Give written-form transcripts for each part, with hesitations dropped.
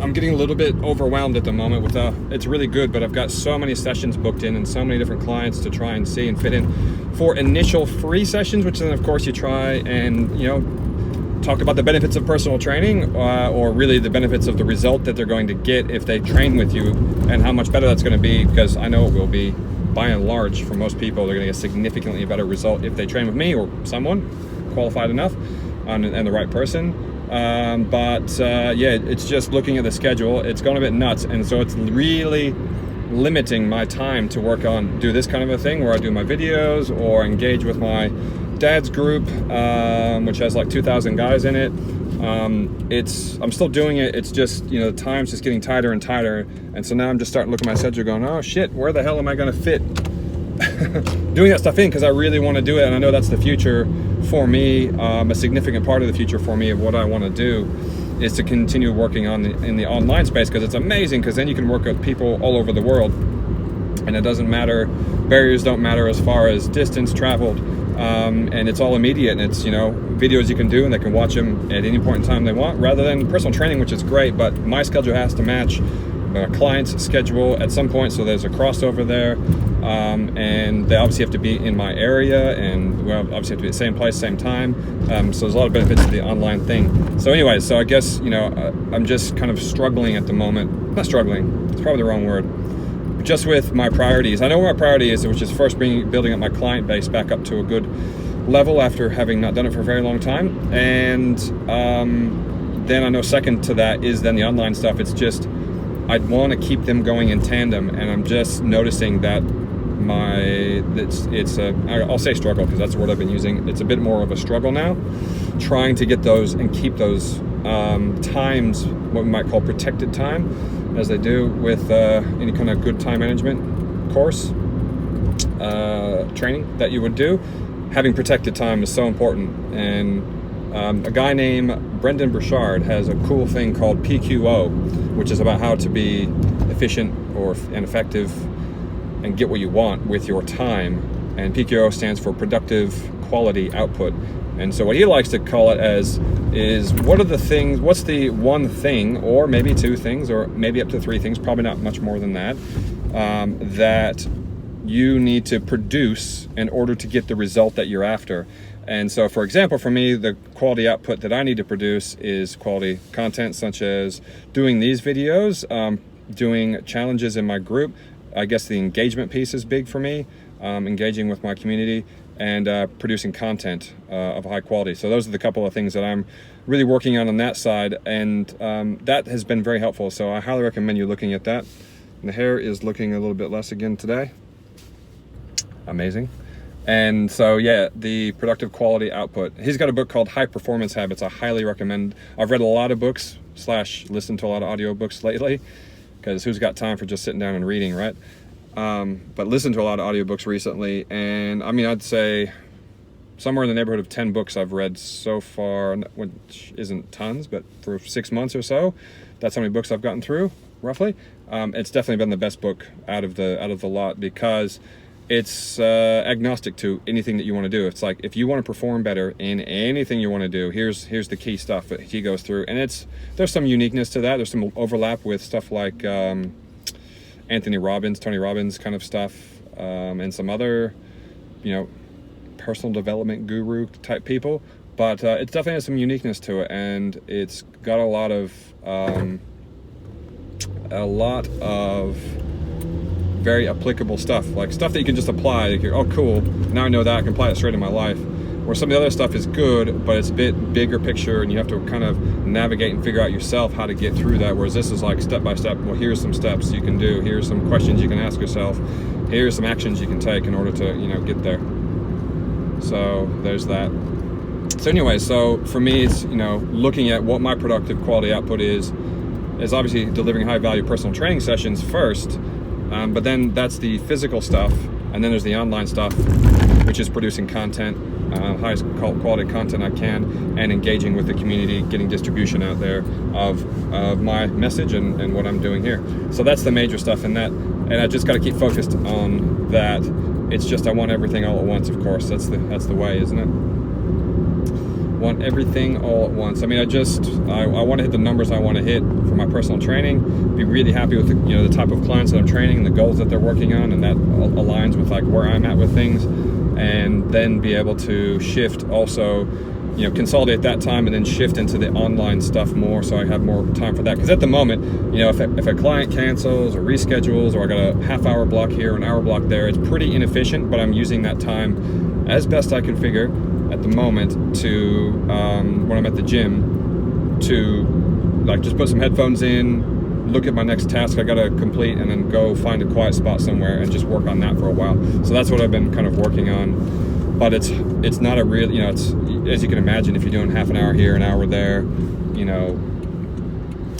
I'm getting a little bit overwhelmed at the moment with it's really good, but I've got so many sessions booked in and so many different clients to try and see and fit in for initial free sessions, which then of course you try and talk about the benefits of personal training, or really the benefits of the result that they're going to get if they train with you, and how much better that's going to be, because I know it will be. By and large, for most people, they're going to get a significantly better result if they train with me or someone qualified enough and the right person. Yeah, it's just looking at the schedule, it's gone a bit nuts, and so it's really limiting my time to do this kind of a thing where I do my videos or engage with my dad's group, which has like 2,000 guys in it. I'm still doing it, it's just, the time's just getting tighter and tighter, and so now I'm just starting to look at my schedule going, oh shit, where the hell am I going to fit doing that stuff in, because I really want to do it, and I know that's the future for me. A significant part of the future for me of what I want to do is to continue working in the online space, because it's amazing, because then you can work with people all over the world, and it doesn't matter, barriers don't matter as far as distance traveled, and it's all immediate, and it's videos you can do and they can watch them at any point in time they want, rather than personal training, which is great, but my schedule has to match a client's schedule at some point, so there's a crossover there, and they obviously have to be in my area, and we obviously have to be at the same place, same time, so there's a lot of benefits to the online thing. So anyway, so I guess I'm just kind of struggling at the moment. Not struggling, it's probably the wrong word, but just with my priorities. I know where my priority is, which is first building up my client base back up to a good level after having not done it for a very long time, and then I know second to that is then the online stuff. It's just I'd want to keep them going in tandem, and I'm just noticing that I'll say struggle, because that's the word I've been using. It's a bit more of a struggle now, trying to get those and keep those times, what we might call protected time, as they do with any kind of good time management course training that you would do. Having protected time is so important, and a guy named Brendan Burchard has a cool thing called PQO, which is about how to be efficient and effective and get what you want with your time. And PQO stands for productive quality output. And so what he likes to call it as is, what's the one thing, or maybe two things, or maybe up to three things, probably not much more than that, that you need to produce in order to get the result that you're after. And so, for example, for me, the quality output that I need to produce is quality content, such as doing these videos, doing challenges in my group. I guess the engagement piece is big for me, engaging with my community, and producing content of high quality. So those are the couple of things that I'm really working on that side, and that has been very helpful. So I highly recommend you looking at that. And the hair is looking a little bit less again today. Amazing. And so, yeah, the productive quality output. He's got a book called High Performance Habits. I highly recommend. I've read a lot of books / listened to a lot of audiobooks lately, because who's got time for just sitting down and reading, right? But listened to a lot of audiobooks recently, and I mean, I'd say somewhere in the neighborhood of 10 books I've read so far, which isn't tons, but for 6 months or so, that's how many books I've gotten through, roughly. It's definitely been the best book out of the lot, because it's agnostic to anything that you want to do. It's like, if you want to perform better in anything you want to do, here's the key stuff that he goes through, and there's some uniqueness to that. There's some overlap with stuff like Tony Robbins kind of stuff, and some other personal development guru type people, but it definitely has some uniqueness to it, and it's got a lot of very applicable stuff, like stuff that you can just apply. Like, oh cool, now I know that, I can apply it straight in my life. Where some of the other stuff is good, but it's a bit bigger picture, and you have to kind of navigate and figure out yourself how to get through that. Whereas this is like step by step. Well, here's some steps you can do. Here's some questions you can ask yourself. Here's some actions you can take in order to get there. So there's that. So anyway, so for me, it's looking at what my productive quality output is obviously delivering high value personal training sessions first. But then that's the physical stuff, and then there's the online stuff, which is producing content, highest quality content I can, and engaging with the community, getting distribution out there of my message and what I'm doing here. So that's the major stuff in that, and I just got to keep focused on that. It's just I want everything all at once, of course. That's the way, isn't it? want everything all at once. I mean, I want to hit the numbers I want to hit for my personal training, be really happy with the type of clients that I'm training, the goals that they're working on, and that aligns with like where I'm at with things, and then be able to shift also, consolidate that time and then shift into the online stuff more, so I have more time for that. Because at the moment, if a client cancels or reschedules, or I got a half-hour block here, an hour block there, it's pretty inefficient, but I'm using that time as best I can figure at the moment to, when I'm at the gym, to like just put some headphones in, look at my next task I gotta complete, and then go find a quiet spot somewhere and just work on that for a while. So that's what I've been kind of working on. But it's not a real, it's, as you can imagine, if you're doing half an hour here, an hour there,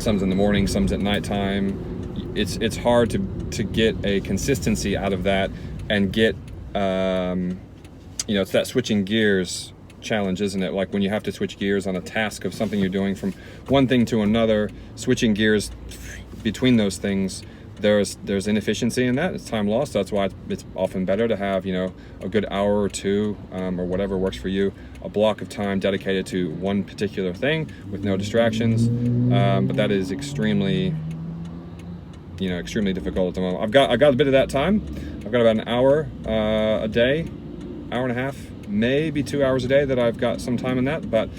some's in the morning, some's at nighttime, it's hard to get a consistency out of that and get, it's that switching gears challenge, isn't it? Like when you have to switch gears on a task of something you're doing from one thing to another, switching gears between those things, there's inefficiency in that. It's time lost. That's why it's often better to have, a good hour or two, or whatever works for you, a block of time dedicated to one particular thing with no distractions. But that is extremely difficult at the moment. I got a bit of that time. I've got about an hour a day, hour and a half, maybe 2 hours a day that I've got some time in that, but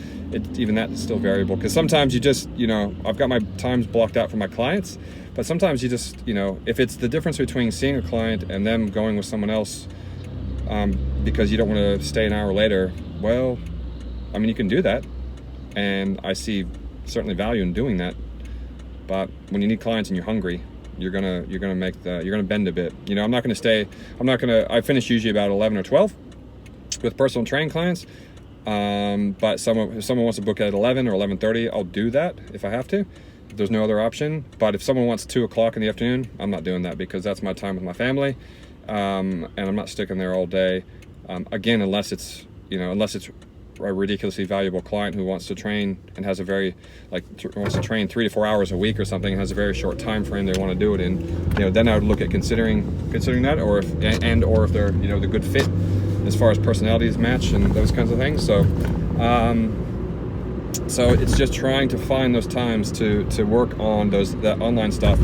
even that is still variable, because sometimes you just, I've got my times blocked out for my clients, but sometimes you just, if it's the difference between seeing a client and them going with someone else because you don't want to stay an hour later, well, I mean, you can do that, and I see certainly value in doing that, but when you need clients and you're hungry, you're gonna bend a bit. I finish usually about 11 or 12 with personal training clients, but if someone wants to book at 11 or 11:30, I'll do that if I have to. There's no other option. But if someone wants 2 o'clock in the afternoon, I'm not doing that, because that's my time with my family, and I'm not sticking there all day. Again, unless it's a ridiculously valuable client who wants to train and has wants to train 3 to 4 hours a week or something, and has a very short time frame they want to do it in, then I would look at considering that, or if they're the good fit as far as personalities match and those kinds of things. So it's just trying to find those times to work on that online stuff,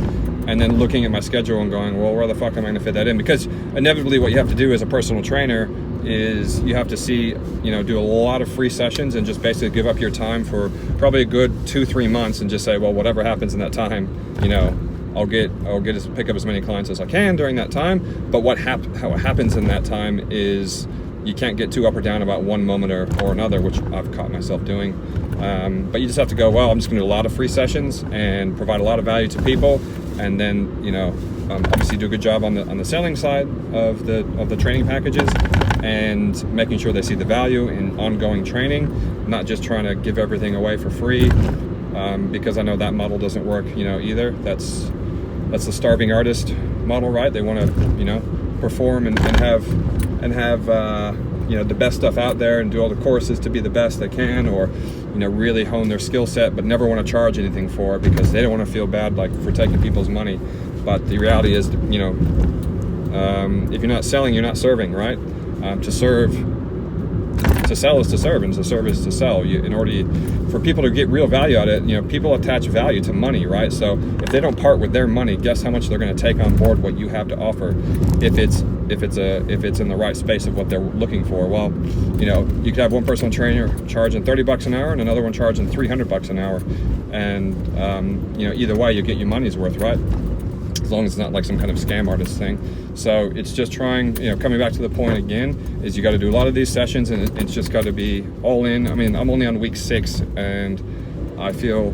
and then looking at my schedule and going, well, where the fuck am I going to fit that in? Because inevitably what you have to do as a personal trainer is you have to do a lot of free sessions and just basically give up your time for probably a good 2-3 months, and just say, well, whatever happens in that time, I'll pick up as many clients as I can during that time. But how it happens in that time is you can't get too up or down about one moment or another, which I've caught myself doing. But you just have to go, well, I'm just going to do a lot of free sessions and provide a lot of value to people, and then obviously do a good job on the selling side of the training packages, and making sure they see the value in ongoing training, not just trying to give everything away for free, because I know that model doesn't work either. That's the starving artist model, right? They want to perform and have the best stuff out there, and do all the courses to be the best they can, or really hone their skill set, but never want to charge anything for it, because they don't want to feel bad for taking people's money. But the reality is, if you're not selling, you're not serving, right? To sell is to serve, and to serve is to sell. For people to get real value out of it, people attach value to money, right? So if they don't part with their money, guess how much they're going to take on board what you have to offer, if it's in the right space of what they're looking for. Well, you could have one personal trainer charging $30 an hour and another one charging $300 an hour, and either way, you get your money's worth, right? As long as it's not like some kind of scam artist thing. So it's just trying, coming back to the point again, is you got to do a lot of these sessions, and it's just got to be all in. I mean, I'm only on week 6, and I feel,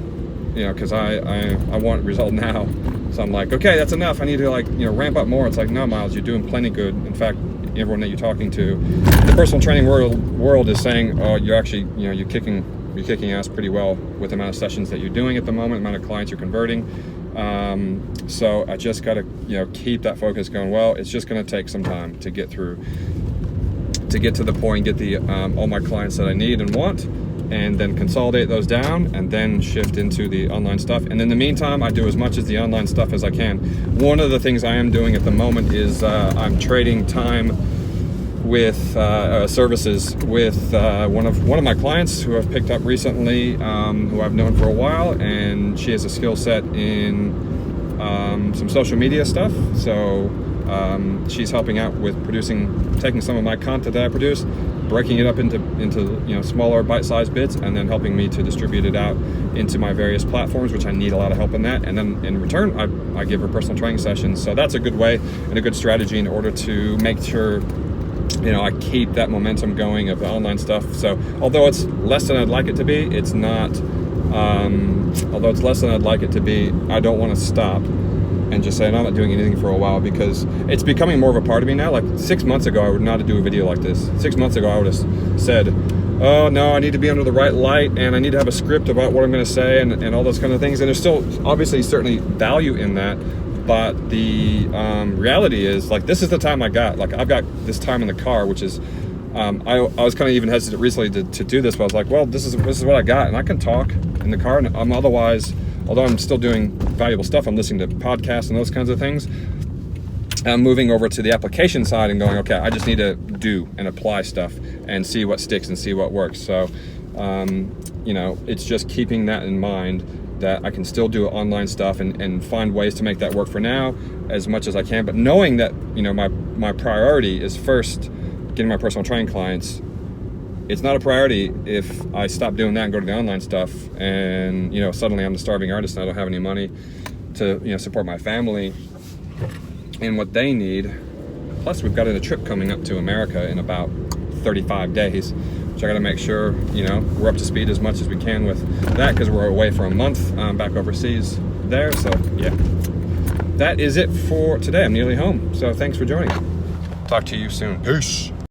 because I want result now. So I'm like, okay, that's enough. I need to ramp up more. It's like, no, Miles, you're doing plenty good. In fact, everyone that you're talking to, the personal training world is saying, oh, you're actually, you're kicking ass pretty well with the amount of sessions that you're doing at the moment, the amount of clients you're converting. So I just got to, keep that focus going. Well, it's just going to take some time to get to the point, get the all my clients that I need and want, and then consolidate those down, and then shift into the online stuff. And in the meantime, I do as much as the online stuff as I can. One of the things I am doing at the moment is I'm trading time with services with one of my clients who I've picked up recently, who I've known for a while, and she has a skill set in some social media stuff. So she's helping out with taking some of my content that I produce, breaking it up into smaller bite-sized bits, and then helping me to distribute it out into my various platforms, which I need a lot of help in that. And then in return, I give her personal training sessions. So that's a good way and a good strategy in order to make sure I keep that momentum going of the online stuff. So although it's less than I'd like it to be, it's not. Although it's less than I'd like it to be, I don't want to stop and just say, no, I'm not doing anything for a while, because it's becoming more of a part of me now. Like 6 months ago, I would not do a video like this. 6 months ago, I would have said, oh no, I need to be under the right light, and I need to have a script about what I'm going to say, and all those kind of things. And there's still obviously certainly value in that. But the reality is, like, this is the time I got. Like, I've got this time in the car, which is, I was kind of even hesitant recently to do this, but I was like, well, this is what I got, and I can talk in the car. And I'm otherwise, although I'm still doing valuable stuff, I'm listening to podcasts and those kinds of things. I'm moving over to the application side and going, okay, I just need to do and apply stuff and see what sticks and see what works. So, it's just keeping that in mind, that I can still do online stuff and find ways to make that work for now as much as I can. But knowing that, my priority is first getting my personal training clients. It's not a priority if I stop doing that and go to the online stuff and, suddenly I'm the starving artist and I don't have any money to, support my family and what they need. Plus, we've got a trip coming up to America in about 35 days. So I got to make sure, we're up to speed as much as we can with that, because we're away for a month back overseas there. So, yeah, that is it for today. I'm nearly home. So thanks for joining. Talk to you soon. Peace.